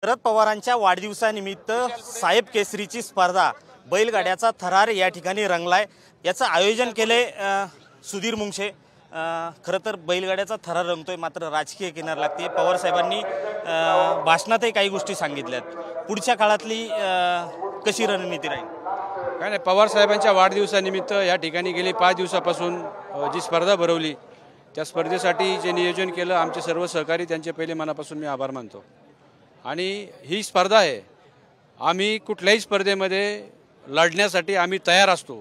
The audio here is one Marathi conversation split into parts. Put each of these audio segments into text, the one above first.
शरद पवारांच्या वाढदिवसानिमित्त साहेब केसरीची स्पर्धा बैलगाड्याचा थरार या ठिकाणी रंगलाय। याचं आयोजन केले सुधीर मुंगशे। खरं तर बैलगाड्याचा थरार रंगतोय, मात्र राजकीय किनार लागते। पवार साहेबांनी भाषणातही काही गोष्टी सांगितल्यात। पुढच्या काळातली कशी रणनीती राहील काय नाही, पवार साहेबांच्या वाढदिवसानिमित्त या ठिकाणी गेली 5 दिवसापासून जी स्पर्धा भरवली त्या स्पर्धेसाठी जे नियोजन केलं आमचे सर्व सहकारी त्यांचे पहिले मनापासून मी आभार मानतो। आणि ही स्पर्धा आहे, आम्ही कुठल्याही स्पर्धेमध्ये लढण्यासाठी आम्ही तयार असतो।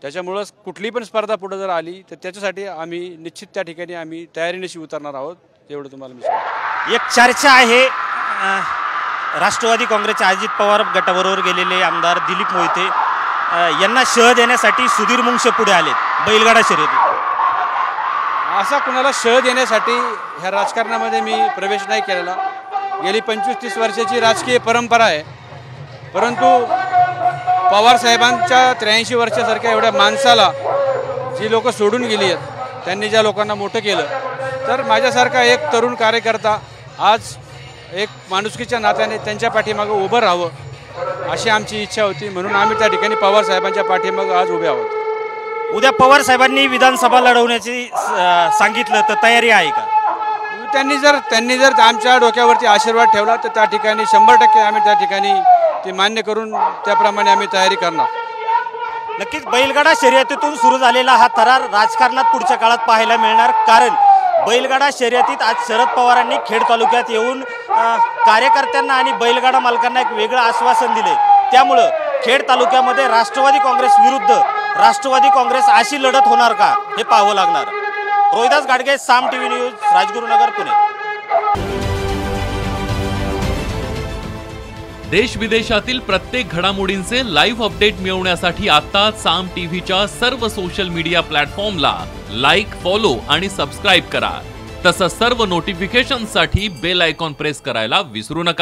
त्याच्यामुळे कुठली पण स्पर्धा पुढे जर आली तर त्याच्यासाठी आम्ही निश्चित त्या ठिकाणी आम्ही तयारीनिशी उतरणार आहोत, एवढं तुम्हाला मी सांगतो। एक चर्चा आहे, राष्ट्रवादी काँग्रेसचे अजित पवार गटाबरोबर गेलेले आमदार दिलीप मोहिते यांना शह देण्यासाठी सुधीर मुंगशे पुढे आलेत बैलगाडा शर्यतीत। असा कुणाला शह देण्यासाठी ह्या राजकारणामध्ये मी प्रवेश नाही केलेला। गेली 25-30 वर्षाची राजकीय परंपरा आहे, परंतु पवार साहेबांच्या 83 वर्षासारख्या एवढ्या माणसाला जी लोक सोडून गेली आहेत, त्यांनी ज्या लोकांना मोठं केलं, तर माझ्यासारखा एक तरुण कार्यकर्ता आज एक माणुसकीच्या नात्याने त्यांच्या पाठीमागे उभं राहावं अशी आमची इच्छा होती। म्हणून आम्ही त्या ठिकाणी पवार साहेबांच्या पाठीमागे आज उभे आहोत। उद्या पवार साहेबांनी विधानसभा लढवण्याची सांगितलं तर तयारी आहे का? त्यांनी जर आमच्या डोक्यावरती आशीर्वाद ठेवला तर त्या ठिकाणी 100% आम्ही त्या ठिकाणी ते मान्य करून त्याप्रमाणे आम्ही तयारी करणार। नक्कीच बैलगाडा शर्यतीतून सुरू झालेला हा थरार राजकारणात पुढच्या काळात पाहायला मिळणार, कारण बैलगाडा शर्यतीत आज शरद पवारांनी खेड तालुक्यात येऊन कार्यकर्त्यांना आणि बैलगाडा मालकांना एक वेगळं आश्वासन दिले। त्यामुळे खेड तालुक्यामध्ये राष्ट्रवादी काँग्रेस विरुद्ध राष्ट्रवादी काँग्रेस अशी लढत होणार का हे पाहावं लागणार। रोहिदास गाडगे, साम टीव्ही न्यूज, राजगुरुनगर, पुणे। देश विदेशातील प्रत्येक घडामोडींचे लाईव्ह अपडेट मिळवण्यासाठी आता साम टीव्हीच्या सर्व सोशल मीडिया प्लॅटफॉर्मला लाईक, फॉलो आणि सबस्क्राईब करा। तसंच सर्व नोटिफिकेशनसाठी बेल आयकॉन प्रेस करायला विसरू नका।